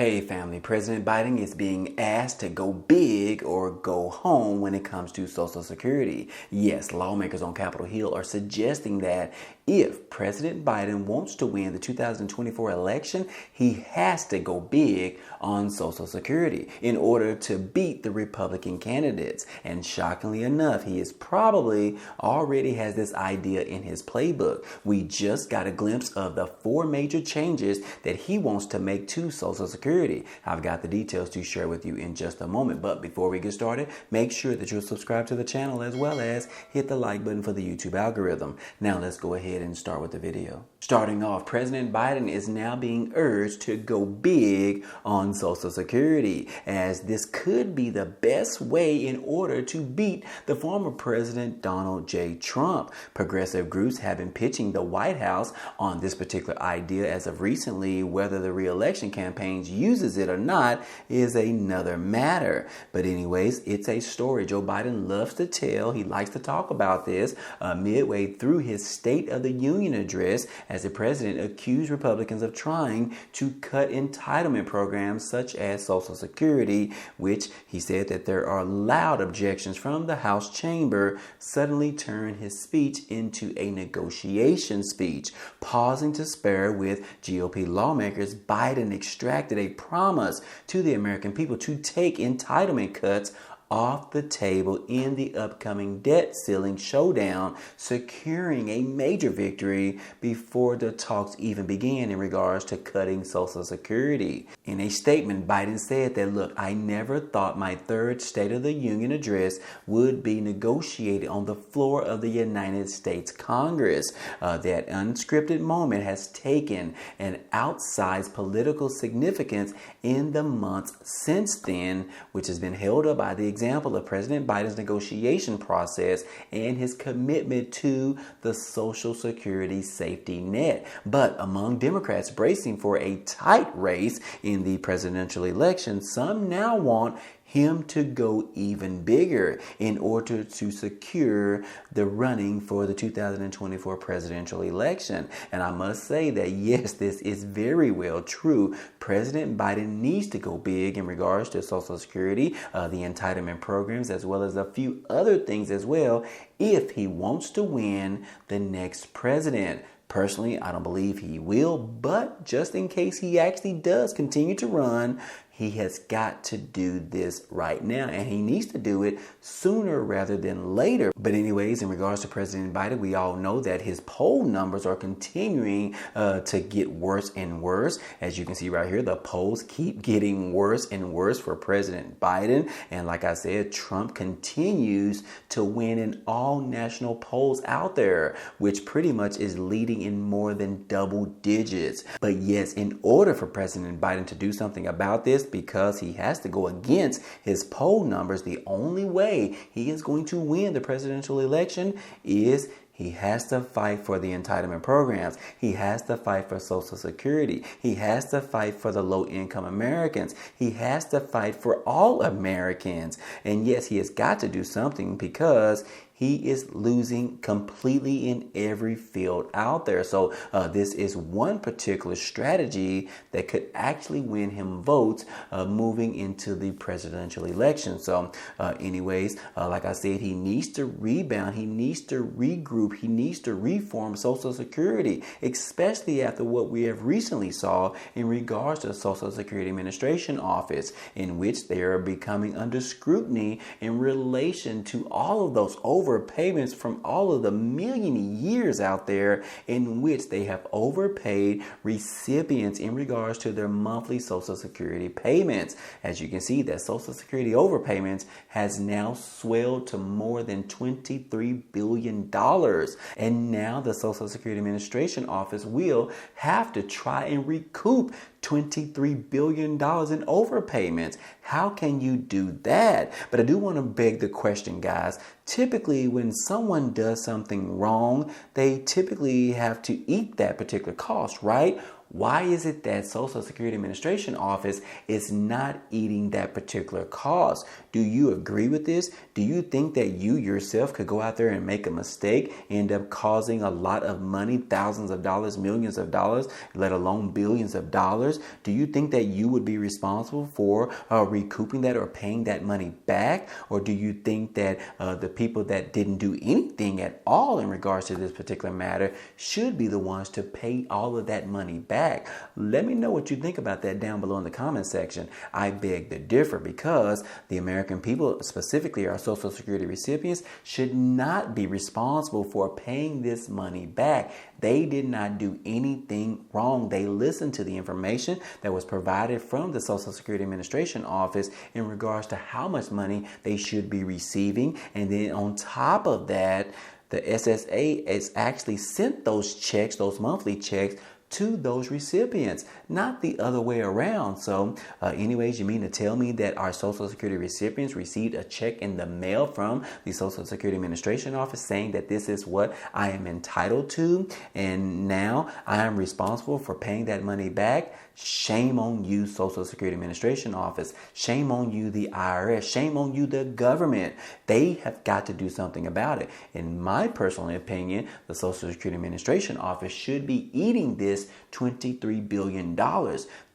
Hey family, President Biden is being asked to go big or go home when it comes to Social Security. Yes, lawmakers on Capitol Hill are suggesting that if President Biden wants to win the 2024 election, he has to go big on Social Security in order to beat the Republican candidates. And shockingly enough, he is probably already has this idea in his playbook. We just got a glimpse of the 4 major changes that he wants to make to Social Security. I've got the details to share with you in just a moment. But before we get started, make sure that you'll subscribe to the channel as well as hit the like button for the YouTube algorithm. Now let's go ahead and start with the video. Starting off, President Biden is now being urged to go big on Social Security, as this could be the best way in order to beat the former President Donald J. Trump. Progressive groups have been pitching the White House on this particular idea as of recently. Whether the re-election campaign uses it or not is another matter. But anyways, it's a story Joe Biden loves to tell. He likes to talk about this midway through his State of the Union address, as the president accused Republicans of trying to cut entitlement programs such as Social Security, which he said that there are loud objections from the House chamber, suddenly turned his speech into a negotiation speech. Pausing to spare with GOP lawmakers, Biden extracted a promise to the American people to take entitlement cuts off the table in the upcoming debt ceiling showdown, securing a major victory before the talks even began in regards to cutting Social Security. In a statement, Biden said that, look, I never thought my third State of the Union address would be negotiated on the floor of the United States Congress. That unscripted moment has taken an outsized political significance in the months since then, which has been held up by the example of President Biden's negotiation process and his commitment to the Social Security safety net. But among Democrats bracing for a tight race in the presidential election, some now want him to go even bigger in order to secure the running for the 2024 presidential election. And I must say that yes, this is very well true. President Biden needs to go big in regards to Social Security, the entitlement programs, as well as a few other things as well, if he wants to win the next president. Personally, I don't believe he will, but just in case he actually does continue to run, he has got to do this right now, and he needs to do it sooner rather than later. But anyways, in regards to President Biden, we all know that his poll numbers are continuing to get worse and worse. As you can see right here, the polls keep getting worse and worse for President Biden. And like I said, Trump continues to win in all national polls out there, which pretty much is leading in more than double digits. But yes, in order for President Biden to do something about this, because he has to go against his poll numbers, the only way he is going to win the presidential election is he has to fight for the entitlement programs. He has to fight for Social Security. He has to fight for the low-income Americans. He has to fight for all Americans. And yes, he has got to do something because he is losing completely in every field out there. So this is one particular strategy that could actually win him votes moving into the presidential election. So anyways, like I said, he needs to rebound. He needs to regroup. He needs to reform Social Security, especially after what we have recently saw in regards to the Social Security Administration office, in which they are becoming under scrutiny in relation to all of those overpayments from all of the million years out there in which they have overpaid recipients in regards to their monthly Social Security payments. As you can see, that Social Security overpayments has now swelled to more than $23 billion. And now the Social Security Administration office will have to try and recoup $23 billion in overpayments. How can you do that? But I do want to beg the question, guys. Typically, when someone does something wrong, they typically have to eat that particular cost, right? Why is it that Social Security Administration office is not eating that particular cost? Do you agree with this? Do you think that you yourself could go out there and make a mistake, end up causing a lot of money, thousands of dollars, millions of dollars, let alone billions of dollars? Do you think that you would be responsible for recouping that or paying that money back? Or do you think that the people that didn't do anything at all in regards to this particular matter should be the ones to pay all of that money back? Let me know what you think about that down below in the comment section. I beg to differ, because the American people, specifically our Social Security recipients, should not be responsible for paying this money back. They did not do anything wrong. They listened to the information that was provided from the Social Security Administration office in regards to how much money they should be receiving. And then on top of that, the SSA has actually sent those checks, those monthly checks, to those recipients, not the other way around. So anyways, you mean to tell me that our Social Security recipients received a check in the mail from the Social Security Administration office saying that this is what I am entitled to, and now I am responsible for paying that money back? Shame on you, Social Security Administration office. Shame on you, the IRS. Shame on you, the government. They have got to do something about it. In my personal opinion, the Social Security Administration office should be eating this $23 billion.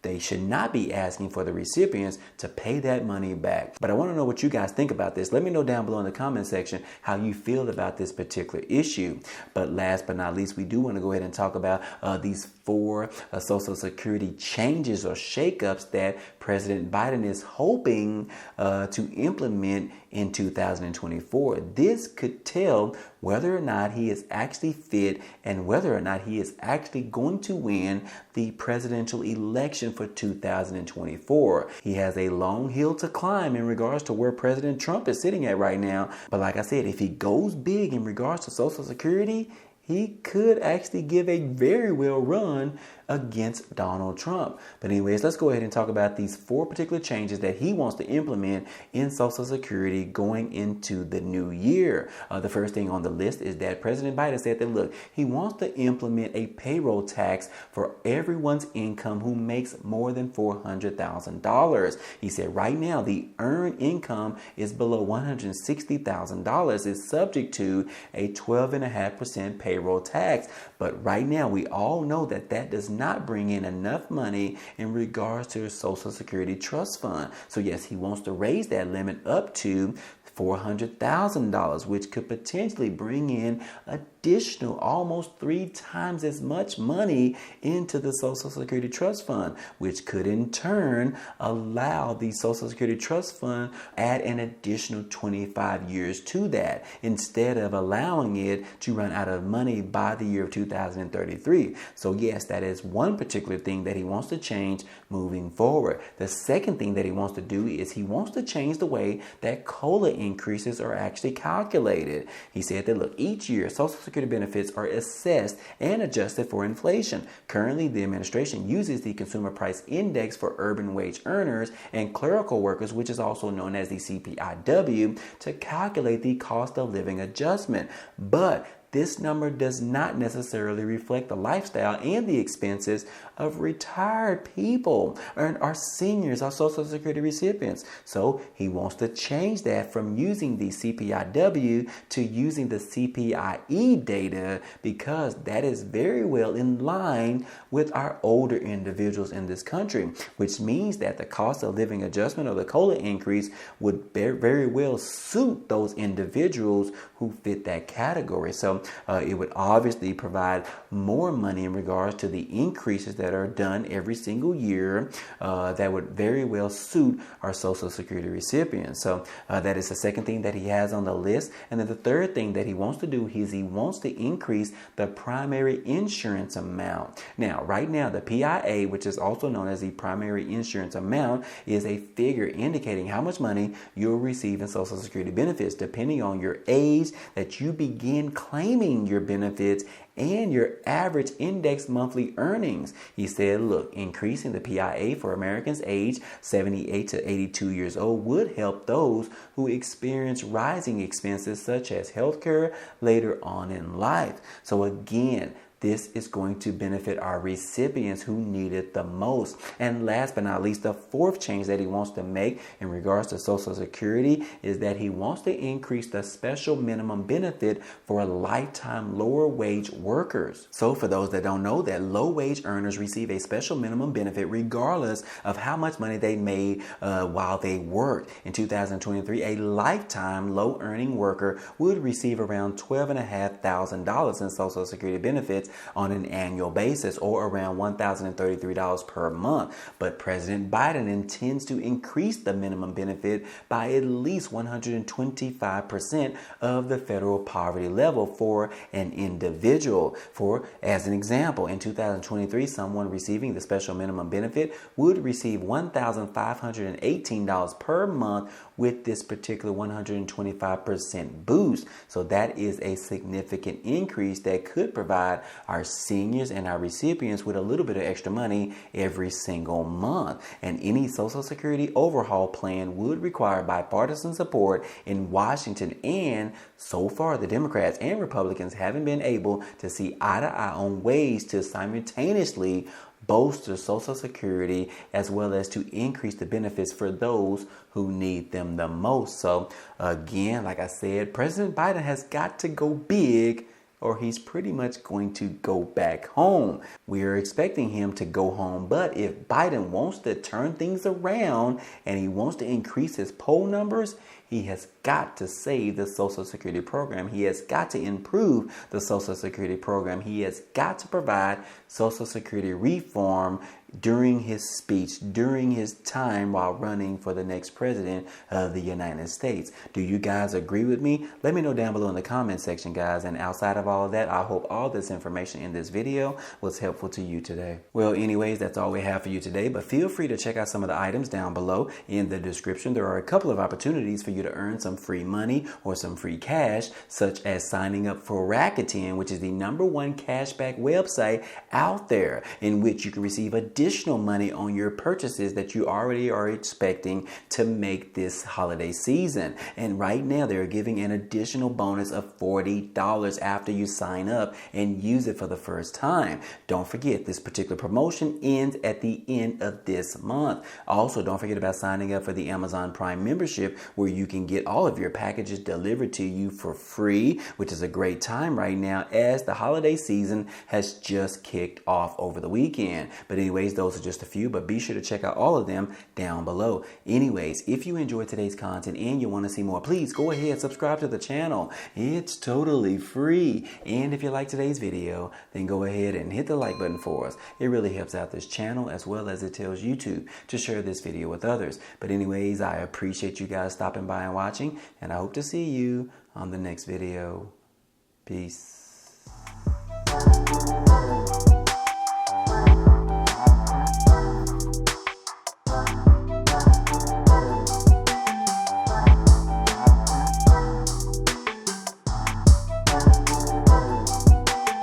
They should not be asking for the recipients to pay that money back. But I want to know what you guys think about this. Let me know down below in the comment section how you feel about this particular issue. But last but not least, we do want to go ahead and talk about these 4 Social Security changes or shakeups that President Biden is hoping to implement in 2024. This could tell whether or not he is actually fit and whether or not he is actually going to win the presidential election for 2024. He has a long hill to climb in regards to where President Trump is sitting at right now. But like I said, if he goes big in regards to Social Security, he could actually give a very well run against Donald Trump. But anyways, let's go ahead and talk about these 4 particular changes that he wants to implement in Social Security going into the new year. The first thing on the list is that President Biden said that, look, he wants to implement a payroll tax for everyone's income who makes more than $400,000. He said right now the earned income is below $160,000 is subject to a 12.5% payroll tax. But right now we all know that that does not bring in enough money in regards to the Social Security Trust Fund. So yes, he wants to raise that limit up to $400,000, which could potentially bring in additional almost 3 times as much money into the Social Security Trust Fund, which could in turn allow the Social Security Trust Fund add an additional 25 years to that, instead of allowing it to run out of money by the year of 2033. So yes, that is one particular thing that he wants to change moving forward. The second thing that he wants to do is he wants to change the way that COLA increases are actually calculated. He said that, look, each year Social Security benefits are assessed and adjusted for inflation. Currently, the administration uses the Consumer Price Index for urban wage earners and clerical workers, which is also known as the CPIW, to calculate the cost of living adjustment. But this number does not necessarily reflect the lifestyle and the expenses of retired people and our seniors, our Social Security recipients. So he wants to change that from using the CPIW to using the CPIE data, because that is very well in line with our older individuals in this country, which means that the cost of living adjustment or the COLA increase would very well suit those individuals who fit that category. So it would obviously provide more money in regards to the increases that are done every single year that would very well suit our Social Security recipients. So that is the second thing that he has on the list. And then the third thing that he wants to do is he wants to increase the primary insurance amount. Now, right now, the PIA, which is also known as the primary insurance amount, is a figure indicating how much money you'll receive in Social Security benefits depending on your age that you begin claiming your benefits and your average index monthly earnings. He said, look, increasing the PIA for Americans aged 78 to 82 years old would help those who experience rising expenses such as healthcare later on in life. So again, this is going to benefit our recipients who need it the most. And last but not least, the fourth change that he wants to make in regards to Social Security is that he wants to increase the special minimum benefit for lifetime lower wage workers. So for those that don't know, that low wage earners receive a special minimum benefit regardless of how much money they made while they worked. In 2023, a lifetime low earning worker would receive around $12,500 in Social Security benefits on an annual basis, or around $1,033 per month. But President Biden intends to increase the minimum benefit by at least 125% of the federal poverty level for an individual. For as an example, in 2023, someone receiving the special minimum benefit would receive $1,518 per month with this particular 125% boost. So that is a significant increase that could provide our seniors and our recipients with a little bit of extra money every single month. And any Social Security overhaul plan would require bipartisan support in Washington, and so far the Democrats and Republicans haven't been able to see eye to eye on ways to simultaneously bolster Social Security as well as to increase the benefits for those who need them the most. So again, like I said, President Biden has got to go big or he's pretty much going to go back home. We are expecting him to go home, but if Biden wants to turn things around and he wants to increase his poll numbers, he has got to save the Social Security program. He has got to improve the Social Security program. He has got to provide Social Security reform during his speech, during his time while running for the next president of the United States. Do you guys agree with me? Let me know down below in the comment section, guys. And outside of all of that, I hope all this information in this video was helpful to you today. Well, anyways, that's all we have for you today, but feel free to check out some of the items down below in the description. There are a couple of opportunities for you to earn some free money or some free cash, such as signing up for Rakuten, which is the #1 cashback website out there, in which you can receive additional money on your purchases that you already are expecting to make this holiday season. And right now they're giving an additional bonus of $40 after you sign up and use it for the first time. Don't forget, this particular promotion ends at the end of this month. Also, don't forget about signing up for the Amazon Prime membership, where you can get all of your packages delivered to you for free, which is a great time right now as the holiday season has just kicked off over the weekend. But anyways, those are just a few, but be sure to check out all of them down below. Anyways, if you enjoyed today's content and you want to see more, please go ahead and subscribe to the channel. It's totally free. And if you like today's video, then go ahead and hit the like button for us. It really helps out this channel, as well as it tells YouTube to share this video with others. But anyways, I appreciate you guys stopping by and watching, and I hope to see you on the next video. Peace.